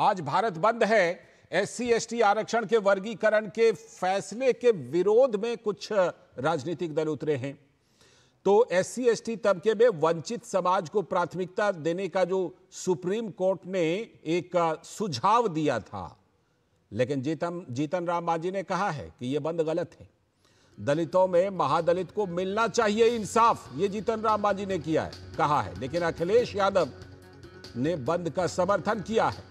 आज भारत बंद है। SC/ST आरक्षण के वर्गीकरण के फैसले के विरोध में कुछ राजनीतिक दल उतरे हैं। तो SC/ST तबके में वंचित समाज को प्राथमिकता देने का जो सुप्रीम कोर्ट ने एक सुझाव दिया था, लेकिन जीतन राम मांझी ने कहा है कि यह बंद गलत है। दलितों में महादलित को मिलना चाहिए इंसाफ, ये जीतन राम मांझी ने कहा है। लेकिन अखिलेश यादव ने बंद का समर्थन किया है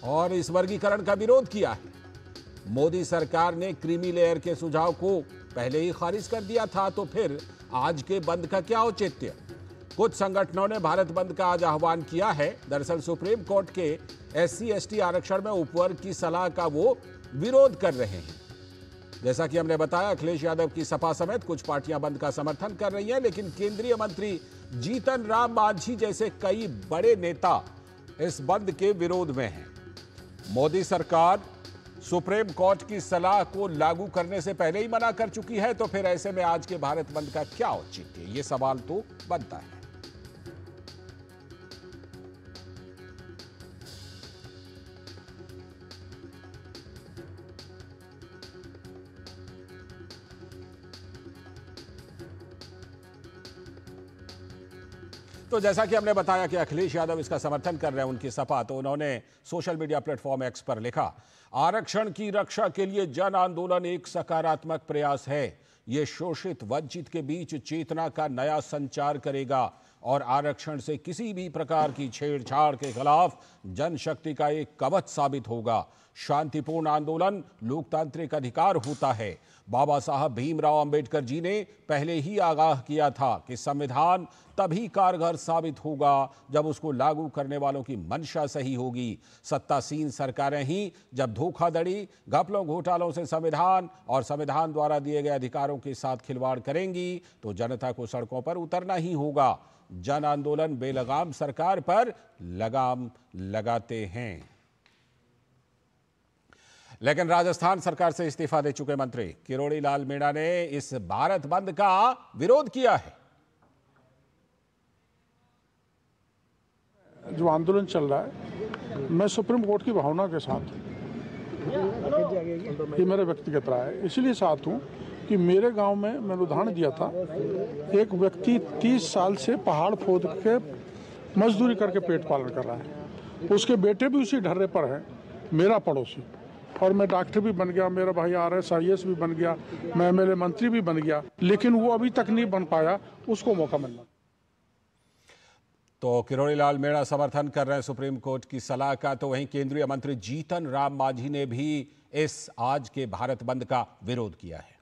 और इस वर्गीकरण का विरोध किया है। मोदी सरकार ने क्रीमी लेयर के सुझाव को पहले ही खारिज कर दिया था, तो फिर आज के बंद का क्या औचित्य? कुछ संगठनों ने भारत बंद का आज आह्वान किया है। दरअसल सुप्रीम कोर्ट के SC/ST आरक्षण में उपवर्ग की सलाह का वो विरोध कर रहे हैं। जैसा कि हमने बताया, अखिलेश यादव की सपा समेत कुछ पार्टियां बंद का समर्थन कर रही हैं, लेकिन केंद्रीय मंत्री जीतन राम मांझी जैसे कई बड़े नेता इस बंद के विरोध में हैं। मोदी सरकार सुप्रीम कोर्ट की सलाह को लागू करने से पहले ही मना कर चुकी है, तो फिर ऐसे में आज के भारत बंद का क्या औचित्य? ये सवाल तो बनता है। तो जैसा कि हमने बताया कि अखिलेश यादव इसका समर्थन कर रहे हैं, उनकी सपा, तो उन्होंने सोशल मीडिया प्लेटफॉर्म X पर लिखा, आरक्षण की रक्षा के लिए जन आंदोलन एक सकारात्मक प्रयास है। ये शोषित वंचित के बीच चेतना का नया संचार करेगा और आरक्षण से किसी भी प्रकार की छेड़छाड़ के खिलाफ जनशक्ति का एक कवच साबित होगा। शांतिपूर्ण आंदोलन लोकतांत्रिक अधिकार होता है। बाबा साहब भीमराव अंबेडकर जी ने पहले ही आगाह किया था कि संविधान तभी कारगर साबित होगा जब उसको लागू करने वालों की मंशा सही होगी। सत्तासीन सरकारें ही जब धोखाधड़ी, घपलों, घोटालों से संविधान और संविधान द्वारा दिए गए अधिकारों के साथ खिलवाड़ करेंगी, तो जनता को सड़कों पर उतरना ही होगा। जन आंदोलन बेलगाम सरकार पर लगाम लगाते हैं। लेकिन राजस्थान सरकार से इस्तीफा दे चुके मंत्री किरोड़ी लाल मीणा ने इस भारत बंद का विरोध किया है। जो आंदोलन चल रहा है, मैं सुप्रीम कोर्ट की भावना के साथ हूँ। ये मेरा व्यक्तिगत राय है। इसलिए साथ हूँ कि मेरे गांव में मैंने उदाहरण दिया था, एक व्यक्ति 30 साल से पहाड़ खोद के मजदूरी करके पेट पालन कर रहा है। उसके बेटे भी उसी ढर्रे पर हैं, मेरा पड़ोसी। और मैं डॉक्टर भी बन गया, मेरा भाई RS IAS भी बन गया, मैं MLA मंत्री भी बन गया, लेकिन वो अभी तक नहीं बन पाया, उसको मौका मिलना। तो किरोड़ी लाल मीणा समर्थन कर रहे हैं सुप्रीम कोर्ट की सलाह का। तो वहीं केंद्रीय मंत्री जीतन राम मांझी ने भी इस आज के भारत बंद का विरोध किया है।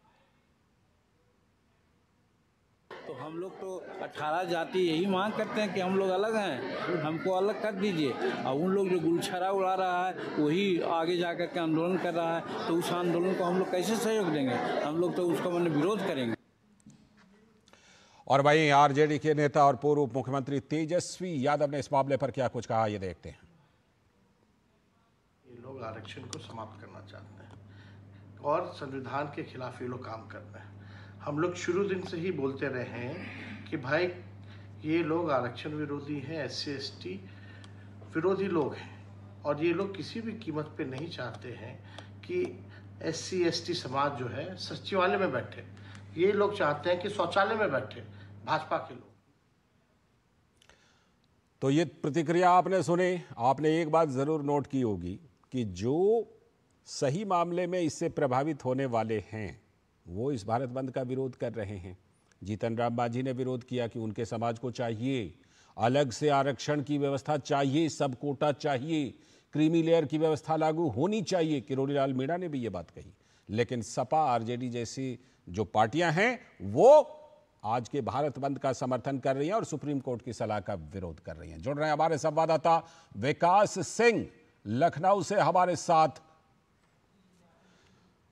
तो हम लोग तो 18 जाति यही मांग करते हैं कि हम लोग अलग हैं, हमको अलग कर दीजिए। और उन लोग जो गुलछरा उड़ा रहा है वही आगे जा कर के आंदोलन कर रहा है, तो उस आंदोलन को हम लोग कैसे सहयोग देंगे? हम लोग तो उसका विरोध करेंगे। और वहीं RJD के नेता और पूर्व उप मुख्यमंत्री तेजस्वी यादव ने इस मामले पर क्या कुछ कहा, ये देखते हैं। ये लोग आरक्षण को समाप्त करना चाहते हैं और संविधान के खिलाफ ये लोग काम कर रहे हैं। हम लोग शुरू दिन से ही बोलते रहे हैं कि भाई ये लोग आरक्षण विरोधी हैं, SC/ST विरोधी लोग हैं, और ये लोग किसी भी कीमत पे नहीं चाहते हैं कि SC/ST समाज जो है सचिवालय में बैठे। ये लोग चाहते हैं कि शौचालय में बैठे भाजपा के लोग। तो ये प्रतिक्रिया आपने सुनी। आपने एक बात जरूर नोट की होगी कि जो सही मामले में इससे प्रभावित होने वाले हैं वो इस भारत बंद का विरोध कर रहे हैं। जीतन राम मांझी ने विरोध किया कि उनके समाज को चाहिए अलग से आरक्षण की व्यवस्था चाहिए, सब कोटा चाहिए, क्रीमी लेयर की व्यवस्था लागू होनी चाहिए। किरोड़ी लाल मीणा ने भी ये बात कही। लेकिन सपा, RJD जैसी जो पार्टियां हैं वो आज के भारत बंद का समर्थन कर रही हैं और सुप्रीम कोर्ट की सलाह का विरोध कर रही हैं। जुड़ रहे हैं हमारे संवाददाता विकास सिंह लखनऊ से हमारे साथ।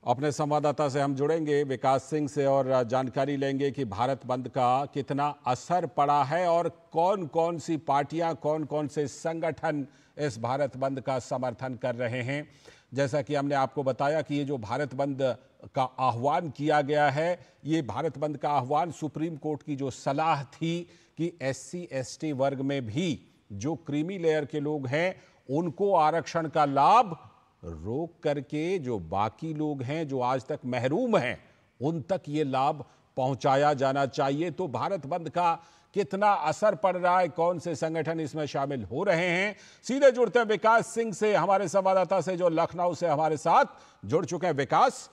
अपने संवाददाता से हम जुड़ेंगे विकास सिंह से और जानकारी लेंगे कि भारत बंद का कितना असर पड़ा है और कौन कौन सी पार्टियां, कौन कौन से संगठन इस भारत बंद का समर्थन कर रहे हैं। जैसा कि हमने आपको बताया कि ये जो भारत बंद का आह्वान किया गया है, ये भारत बंद का आह्वान सुप्रीम कोर्ट की जो सलाह थी कि SC/ST वर्ग में भी जो क्रीमी लेयर के लोग हैं उनको आरक्षण का लाभ रोक करके जो बाकी लोग हैं जो आज तक महरूम हैं उन तक ये लाभ पहुंचाया जाना चाहिए। तो भारत बंद का कितना असर पड़ रहा है, कौन से संगठन इसमें शामिल हो रहे हैं, सीधे जुड़ते हैं विकास सिंह से, हमारे संवाददाता से जो लखनऊ से हमारे साथ जुड़ चुके हैं। विकास,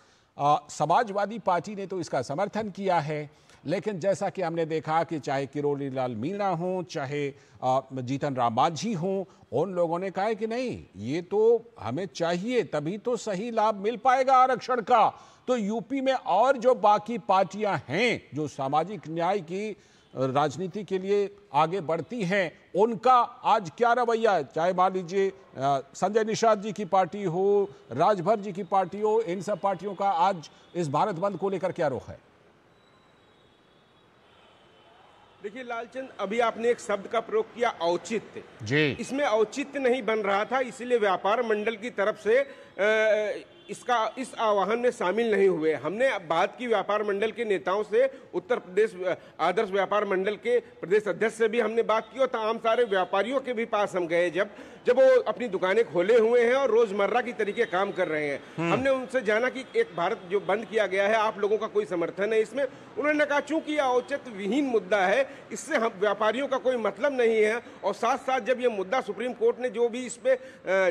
समाजवादी पार्टी ने तो इसका समर्थन किया है, लेकिन जैसा कि हमने देखा कि चाहे किरोड़ी लाल मीणा हो, चाहे जीतन राम मांझी हो, उन लोगों ने कहा है कि नहीं, ये तो हमें चाहिए, तभी तो सही लाभ मिल पाएगा आरक्षण का। तो यूपी में और जो बाकी पार्टियां हैं जो सामाजिक न्याय की राजनीति के लिए आगे बढ़ती हैं, उनका आज क्या रवैया है? चाहे मान लीजिए संजय निषाद जी की पार्टी हो, राजभर जी की पार्टी हो, इन सब पार्टियों का आज इस भारत बंद को लेकर क्या रुख है? देखिए लालचंद, अभी आपने एक शब्द का प्रयोग किया, औचित्य जी। इसमें औचित्य नहीं बन रहा था, इसीलिए व्यापार मंडल की तरफ से इस आह्वान में शामिल नहीं हुए। हमने बात की व्यापार मंडल के नेताओं से, उत्तर प्रदेश आदर्श व्यापार मंडल के प्रदेश अध्यक्ष से भी हमने बात की और तमाम सारे व्यापारियों के भी पास हम गए जब वो अपनी दुकानें खोले हुए हैं और रोजमर्रा की तरीके काम कर रहे हैं। हमने उनसे जाना कि एक भारत जो बंद किया गया है, आप लोगों का कोई समर्थन है इसमें? उन्होंने कहा चूंकि यह औचित्य विहीन मुद्दा है, इससे हम व्यापारियों का कोई मतलब नहीं है। और साथ साथ जब ये मुद्दा सुप्रीम कोर्ट ने जो भी इस पे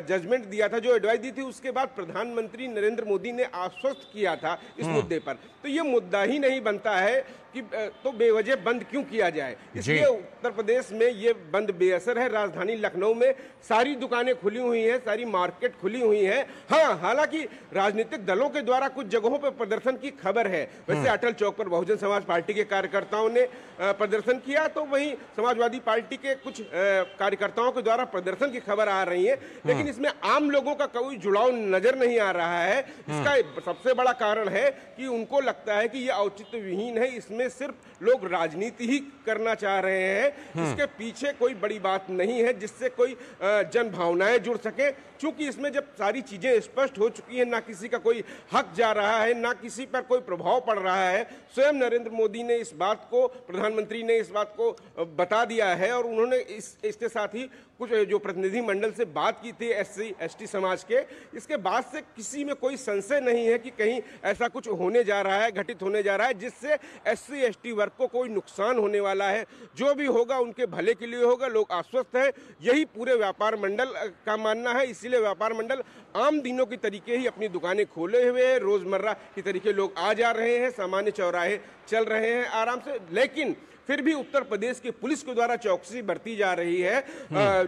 जजमेंट दिया था, जो एडवाइस दी थी, उसके बाद प्रधानमंत्री नरेंद्र मोदी ने आश्वस्त किया था इस मुद्दे पर, तो ये मुद्दा ही नहीं बनता है कि तो बेवजह बंद क्यों किया जाए। इसलिए उत्तर प्रदेश में ये बंद बेअसर है। राजधानी लखनऊ में सारी दुकानें खुली हुई हैं, सारी मार्केट खुली हुई हैं। हाँ, हालांकि राजनीतिक दलों के द्वारा कुछ जगहों पर प्रदर्शन की खबर है। वैसे अटल चौक पर बहुजन समाज पार्टी के कार्यकर्ताओं ने प्रदर्शन किया, तो वहीं समाजवादी पार्टी के कुछ कार्यकर्ताओं के द्वारा प्रदर्शन की खबर आ रही है, लेकिन इसमें आम लोगों का कोई जुड़ाव नजर नहीं आ रहा है। इसका सबसे बड़ा कारण है कि उनको लगता है कि यह औचित्य विहीन है, इसमें सिर्फ लोग राजनीति ही करना चाह रहे हैं, इसके पीछे कोई बड़ी बात नहीं है जिससे कोई जन भावनाएं जुड़ सके। क्योंकि इसमें जब सारी चीजें स्पष्ट हो चुकी हैं, ना किसी का कोई हक जा रहा है, ना किसी पर कोई प्रभाव पड़ रहा है। स्वयं नरेंद्र मोदी ने इस बात को, प्रधानमंत्री ने इस बात को बता दिया है और उन्होंने इसके साथ ही कुछ जो प्रतिनिधि मंडल से बात की थी SC ST समाज के, इसके बाद से किसी में कोई संशय नहीं है कि कहीं ऐसा कुछ होने जा रहा है, घटित होने जा रहा है, जिससे SC ST वर्ग को कोई नुकसान होने वाला है। जो भी होगा उनके भले के लिए होगा, लोग आश्वस्त हैं, यही पूरे व्यापार मंडल का मानना है। इसीलिए व्यापार मंडल आम दिनों की तरीके ही अपनी दुकानें खोले हुए हैं, रोजमर्रा की तरीके लोग आ जा रहे हैं, सामान्य चौराहे चल रहे हैं आराम से। लेकिन फिर भी उत्तर प्रदेश की पुलिस के द्वारा चौकसी बरती जा रही है।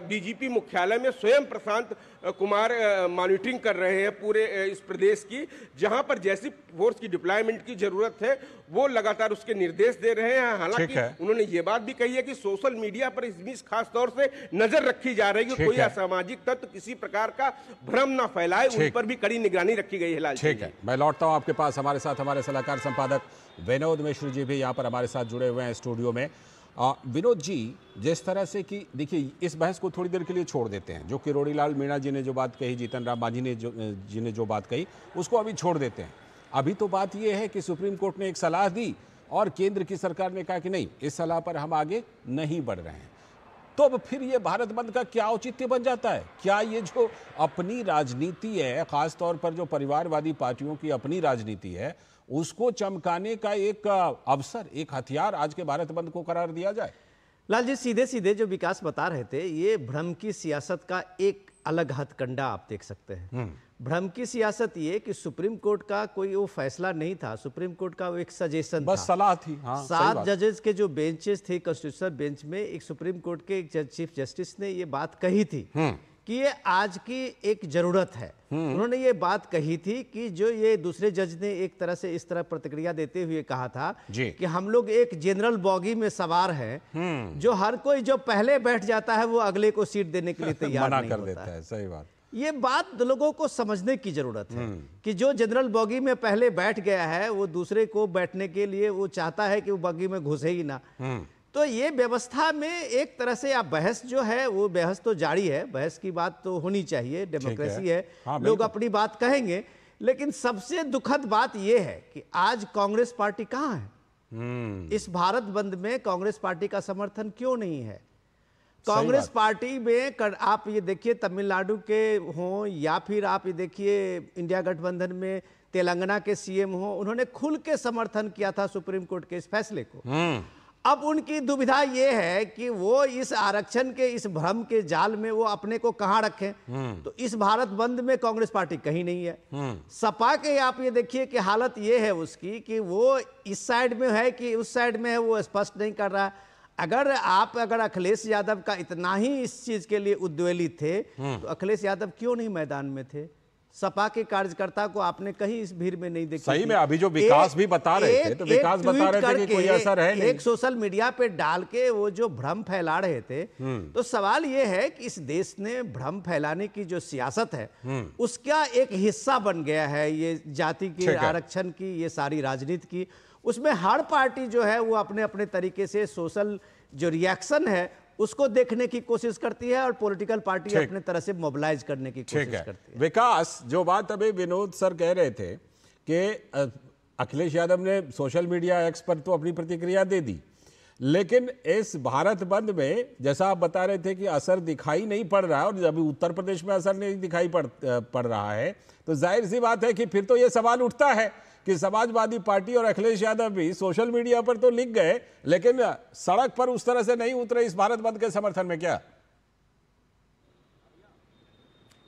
DGP मुख्यालय में स्वयं प्रशांत कुमार मॉनिटरिंग कर रहे हैं पूरे इस प्रदेश की, जहां पर जैसी फोर्स की डिप्लॉयमेंट की जरूरत है वो लगातार उसके निर्देश दे रहे हैं। हालांकि उन्होंने ये बात भी कही है कि सोशल मीडिया पर इसमें खास तौर से नजर रखी जा रही है कि कोई असामाजिक तत्व किसी प्रकार का भ्रम न फैलाए, उन पर भी कड़ी निगरानी रखी गई है। ठीक है, मैं लौटता हूं आपके पास। हमारे साथ हमारे सलाहकार संपादक विनोद मिश्र जी भी यहाँ पर हमारे साथ जुड़े हुए हैं स्टूडियो में। विनोद जी, जिस तरह से कि देखिए, इस बहस को थोड़ी देर के लिए छोड़ देते हैं। जो किरोड़ी लाल मीणा जी ने जो बात कही, जीतन राम मांझी ने जो बात कही, उसको अभी छोड़ देते हैं। अभी तो बात यह है कि सुप्रीम कोर्ट ने एक सलाह दी और केंद्र की सरकार ने कहा कि नहीं, इस सलाह पर हम आगे नहीं बढ़ रहे हैं। तो अब फिर ये भारत बंद का क्या औचित्य बन जाता है? क्या ये जो अपनी राजनीति है, खासतौर पर जो परिवारवादी पार्टियों की अपनी राजनीति है, उसको चमकाने का एक अवसर, एक हथियार आज के भारत बंद को करार दिया जाए? लाल जी, सीधे सीधे जो विकास बता रहे थे, ये भ्रम की सियासत का एक अलग हथकंडा आप देख सकते हैं। भ्रम की सियासत ये कि सुप्रीम कोर्ट का कोई वो फैसला नहीं था, सुप्रीम कोर्ट का वो एक सजेशन बस था, सलाह थी। हाँ, 7 जजेस के जो बेंचेस थे कॉन्स्टिट्यूशनल बेंच में, एक सुप्रीम कोर्ट के एक चीफ जस्टिस ने ये बात कही थी कि ये आज की एक जरूरत है। उन्होंने ये बात कही थी कि जो ये दूसरे जज ने एक तरह से इस तरह प्रतिक्रिया देते हुए कहा था कि हम लोग एक जनरल बॉगी में सवार हैं, जो हर कोई जो पहले बैठ जाता है वो अगले को सीट देने के लिए तैयार नहीं कर होता देता है। सही बात। ये बात लोगों को समझने की जरूरत है कि जो जनरल बॉगी में पहले बैठ गया है वो दूसरे को बैठने के लिए वो चाहता है कि वो बॉगी में घुसे ही ना। तो ये व्यवस्था में एक तरह से आप बहस जो है वो बहस तो जारी है, बहस की बात तो होनी चाहिए, डेमोक्रेसी है, लोग अपनी बात कहेंगे। लेकिन सबसे दुखद बात यह है कि आज कांग्रेस पार्टी कहाँ है? इस भारत बंद में कांग्रेस पार्टी का समर्थन क्यों नहीं है? कांग्रेस पार्टी में आप ये देखिए तमिलनाडु के हों या फिर आप ये देखिए इंडिया गठबंधन में तेलंगाना के सीएम हों, उन्होंने खुल के समर्थन किया था सुप्रीम कोर्ट के इस फैसले को। अब उनकी दुविधा ये है कि वो इस आरक्षण के इस भ्रम के जाल में वो अपने को कहां रखें। तो इस भारत बंद में कांग्रेस पार्टी कहीं नहीं है। सपा के आप ये देखिए कि हालत ये है उसकी कि वो इस साइड में है कि उस साइड में है, वो स्पष्ट नहीं कर रहा है। अगर अखिलेश यादव का इतना ही इस चीज के लिए उद्वेलित थे तो अखिलेश यादव क्यों नहीं मैदान में थे? सपा के कार्यकर्ता को आपने कहीं इस भीड़ में नहीं देखा। सही में अभी जो विकास भी बता रहे थे तो विकास बता रहे थे कि कोई असर है नहीं। एक सोशल मीडिया पे डाल के वो जो भ्रम फैला रहे थे, तो सवाल ये है कि इस देश ने भ्रम फैलाने की जो सियासत है उसका एक हिस्सा बन गया है ये जाति के आरक्षण की, ये सारी राजनीति की। उसमें हर पार्टी जो है वो अपने अपने तरीके से सोशल जो रिएक्शन है उसको देखने की कोशिश करती है और पॉलिटिकल पार्टी अपने तरह से मोबिलाइज करने की कोशिश करती है। विकास, जो बात अभी विनोद सर कह रहे थे कि अखिलेश यादव ने सोशल मीडिया एक्स पर तो अपनी प्रतिक्रिया दे दी, लेकिन इस भारत बंद में जैसा आप बता रहे थे कि असर दिखाई नहीं पड़ रहा है और अभी उत्तर प्रदेश में असर नहीं दिखाई पड़ रहा है, तो जाहिर सी बात है कि फिर तो ये सवाल उठता है कि समाजवादी पार्टी और अखिलेश यादव भी सोशल मीडिया पर तो लिख गए लेकिन सड़क पर उस तरह से नहीं उतरे इस भारत बंद के समर्थन में। क्या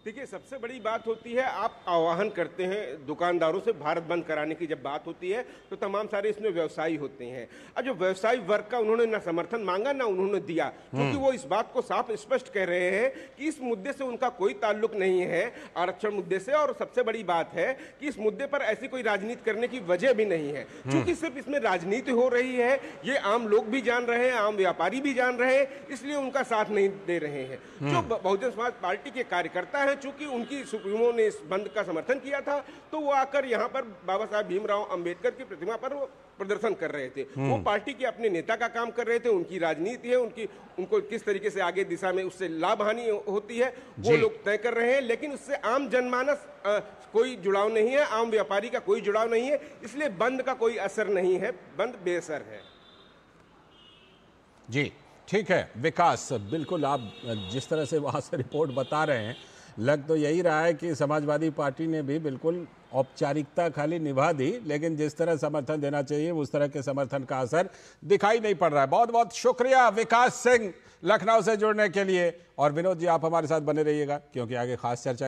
देखिए, सबसे बड़ी बात होती है, आप आह्वान करते हैं दुकानदारों से भारत बंद कराने की। जब बात होती है तो तमाम सारे इसमें व्यवसायी होते हैं, और जो व्यवसायी वर्ग का उन्होंने ना समर्थन मांगा ना उन्होंने दिया, क्योंकि वो इस बात को साफ स्पष्ट कह रहे हैं कि इस मुद्दे से उनका कोई ताल्लुक नहीं है, आरक्षण मुद्दे से। और सबसे बड़ी बात है कि इस मुद्दे पर ऐसी कोई राजनीति करने की वजह भी नहीं है, क्योंकि सिर्फ इसमें राजनीति हो रही है, ये आम लोग भी जान रहे हैं, आम व्यापारी भी जान रहे हैं, इसलिए उनका साथ नहीं दे रहे हैं। जो बहुजन समाज पार्टी के कार्यकर्ता है, चूंकि उनकी सुप्रीमो ने इस बंद का समर्थन किया था, तो वो आकर यहाँ पर बाबा साहब भीमराव अंबेडकर की प्रतिमा पर वो प्रदर्शन कर रहे थे। वो पार्टी के अपने नेता का काम कर रहे थे, उनकी राजनीति है, उनको किस तरीके से आगे दिशा में उससे लाभ हानि होती है वो लोग तय कर रहे हैं, लेकिन उससे आम जनमानस कोई जुड़ाव नहीं है, आम व्यापारी का कोई जुड़ाव नहीं है, इसलिए बंद का कोई असर नहीं है, बंद बेअसर है। जी ठीक है विकास, बिल्कुल आप जिस तरह से वहां से रिपोर्ट बता रहे हैं लग तो यही रहा है कि समाजवादी पार्टी ने भी बिल्कुल औपचारिकता खाली निभा दी, लेकिन जिस तरह समर्थन देना चाहिए उस तरह के समर्थन का असर दिखाई नहीं पड़ रहा है। बहुत बहुत शुक्रिया विकास सिंह लखनऊ से जुड़ने के लिए, और विनोद जी आप हमारे साथ बने रहिएगा क्योंकि आगे खास चर्चा